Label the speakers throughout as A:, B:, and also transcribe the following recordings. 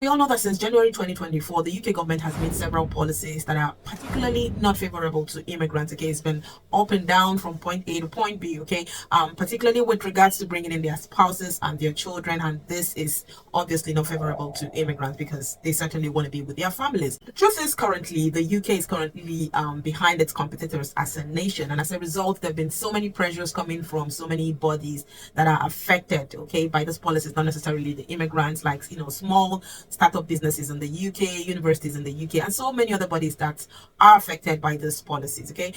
A: We all know that since January 2024, the UK government has made several policies that are particularly not favorable to immigrants. Okay, it's been up and down from point A to point B. Okay, particularly with regards to bringing in their spouses and their children, and this is obviously not favorable to immigrants because they certainly want to be with their families. The truth is, currently the UK is currently behind its competitors as a nation, and as a result, there have been so many pressures coming from so many bodies that are affected. Okay, by this policies, not necessarily the immigrants, like small startup businesses in the UK, universities in the UK, and so many other bodies that are affected by these policies. Okay,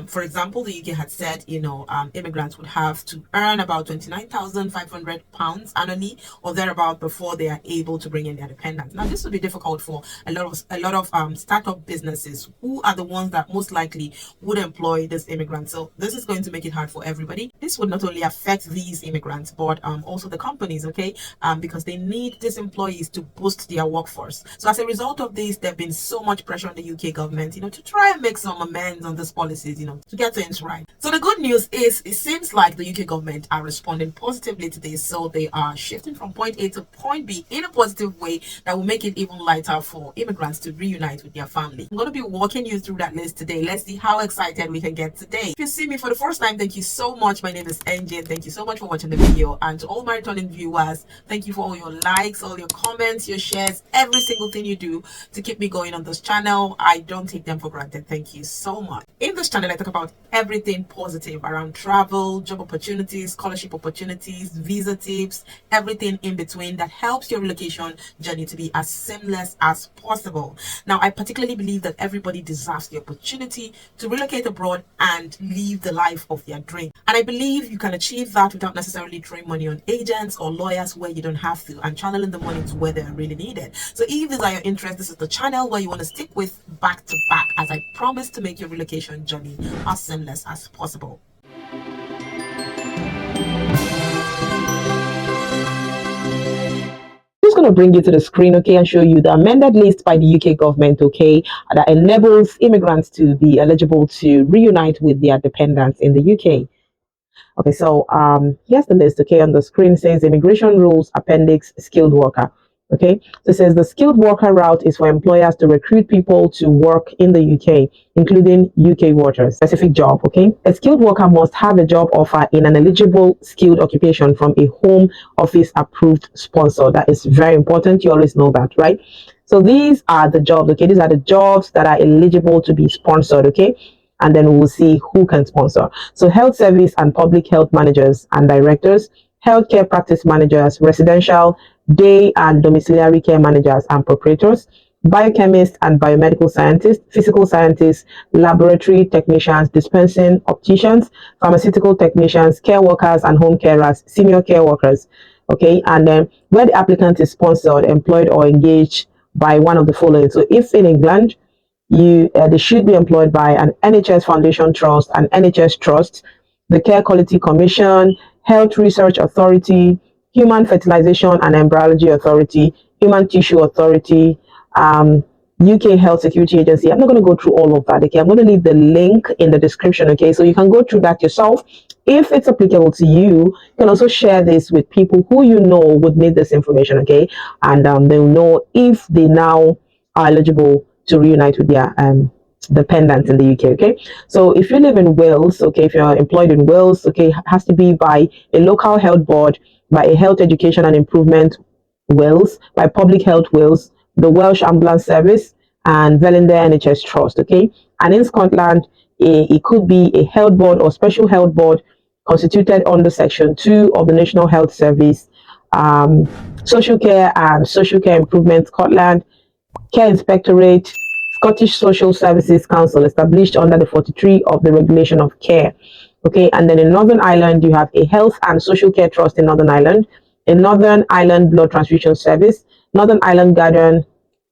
A: for example, the UK had said, immigrants would have to earn about £29,500 annually or thereabout before they are able to bring in their dependents. Now, this would be difficult for a lot of startup businesses who are the ones that most likely would employ this immigrants. So this is going to make it hard for everybody. This would not only affect these immigrants, but also the companies. Okay, because they need these employees to boost their workforce. So as a result of this, there have been so much pressure on the UK government, to try and make some amends on these policies, to get things right. So the good news is it seems like the UK government are responding positively to this. So they are shifting from point A to point B in a positive way that will make it even lighter for immigrants to reunite with their family. I'm going to be walking you through that list today. Let's see how excited we can get today. If you see me for the first time, thank you so much. My name is Njay. Thank you so much for watching the video. And to all my returning viewers, thank you for all your likes, all your comments, your shares, every single thing you do to keep me going on this channel. I don't take them for granted. Thank you so much. In this channel, I talk about everything positive around travel, job opportunities, scholarship opportunities, visa tips, everything in between that helps your relocation journey to be as seamless as possible. Now, I particularly believe that everybody deserves the opportunity to relocate abroad and live the life of their dream. And I believe you can achieve that without necessarily throwing money on agents or lawyers where you don't have to, and channeling the money to where they're really needed. So if these are your interests, this is the channel where you want to stick with back to back, as I promise to make your relocation journey as seamless as possible. Just going to bring you to the screen, okay, and show you the amended list by the UK government, okay, that enables immigrants to be eligible to reunite with their dependents in the UK. Okay, so here's the list, okay, on the screen. It says immigration rules, appendix, skilled worker. Okay, so it says the skilled worker route is for employers to recruit people to work in the UK, including UK workers. Specific job, okay? A skilled worker must have a job offer in an eligible skilled occupation from a home office approved sponsor. That is very important. You always know that, right? So these are the jobs, okay? These are the jobs that are eligible to be sponsored, okay? And then we'll see who can sponsor. So health service and public health managers and directors, healthcare practice managers, residential, day and domiciliary care managers and proprietors, biochemists and biomedical scientists, physical scientists, laboratory technicians, dispensing opticians, pharmaceutical technicians, care workers and home carers, senior care workers. Okay, and then where the applicant is sponsored, employed, or engaged by one of the following. So if in England, they should be employed by an NHS Foundation Trust, an NHS Trust, the Care Quality Commission, Health Research Authority, Human Fertilization and Embryology Authority, Human Tissue Authority, UK Health Security Agency. I'm not going to go through all of that, okay? I'm going to leave the link in the description, okay? So you can go through that yourself. If it's applicable to you, you can also share this with people who you know would need this information, okay? And they'll know if they now are eligible to reunite with their dependents in the UK, okay? So if you live in Wales, okay, if you're employed in Wales, okay, it has to be by a local health board, by a Health Education and Improvement Wales, by Public Health Wales, the Welsh Ambulance Service, and Velinder NHS Trust, okay? And in Scotland, it could be a health board or special health board constituted under Section 2 of the National Health Service, Social Care and Social Care Improvement Scotland, Care Inspectorate, Scottish Social Services Council, established under the 43 of the Regulation of Care. Okay, and then in Northern Ireland, you have a Health and Social Care Trust in Northern Ireland, a Northern Ireland Blood Transfusion Service, Northern Ireland Guardian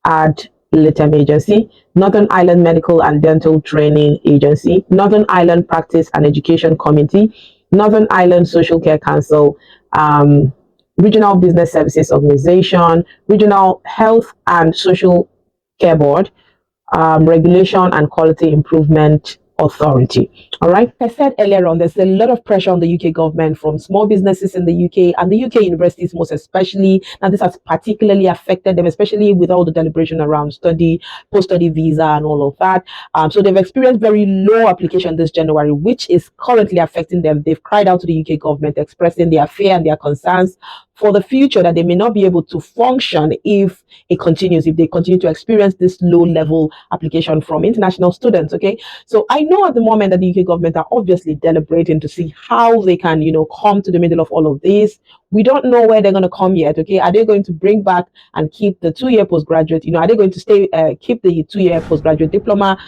A: Ad Litem Agency, Northern Ireland Medical and Dental Training Agency, Northern Ireland Practice and Education Committee, Northern Ireland Social Care Council, Regional Business Services Organization, Regional Health and Social Care Board, Regulation and Quality Improvement Authority. All right. Like I said earlier on, there's a lot of pressure on the UK government from small businesses in the UK and the UK universities, most especially. Now, this has particularly affected them, especially with all the deliberation around study, post study visa, and all of that. So they've experienced very low application this January, which is currently affecting them. They've cried out to the UK government, expressing their fear and their concerns for the future that they may not be able to function if it continues, if they continue to experience this low level application from international students. Okay. So I know at the moment that the UK government are obviously deliberating to see how they can, come to the middle of all of this. We don't know where they're going to come yet. Okay, are they going to bring back and keep the 2 year postgraduate? Are they going to stay keep the 2 year postgraduate diploma,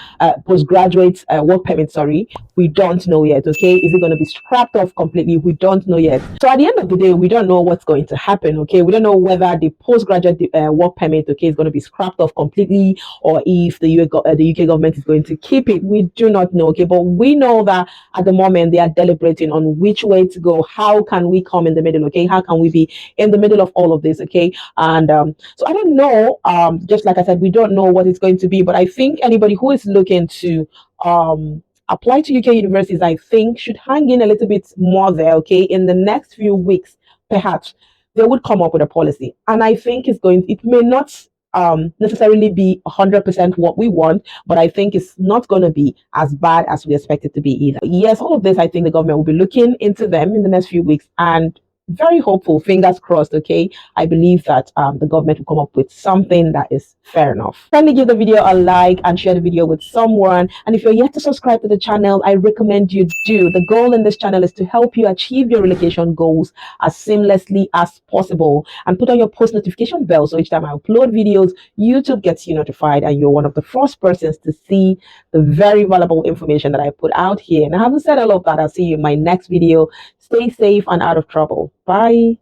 A: postgraduate work permit? Sorry, we don't know yet. Okay, is it going to be scrapped off completely? We don't know yet. So at the end of the day, we don't know what's going to happen. Okay, we don't know whether the postgraduate work permit, is going to be scrapped off completely, or if the UK government is going to keep it. We do not know. Okay, but we know that at the moment they are deliberating on which way to go. How can we come in the middle? Okay, how can we be in the middle of all of this? Okay, and so I don't know. Just like I said, we don't know what it's going to be, but I think anybody who is looking to apply to UK universities, I think, should hang in a little bit more there. Okay, in the next few weeks, perhaps they would come up with a policy, and I think it may not necessarily be 100% what we want, but I think it's not going to be as bad as we expect it to be either. Yes, all of this, I think the government will be looking into them in the next few weeks, and very hopeful, fingers crossed. Okay, I believe that the government will come up with something that is fair enough. Kindly give the video a like and share the video with someone. And if you're yet to subscribe to the channel, I recommend you do. The goal in this channel is to help you achieve your relocation goals as seamlessly as possible. And put on your post notification bell so each time I upload videos, YouTube gets you notified and you're one of the first persons to see the very valuable information that I put out here. And having said all of that, I'll see you in my next video. Stay safe and out of trouble. Bye.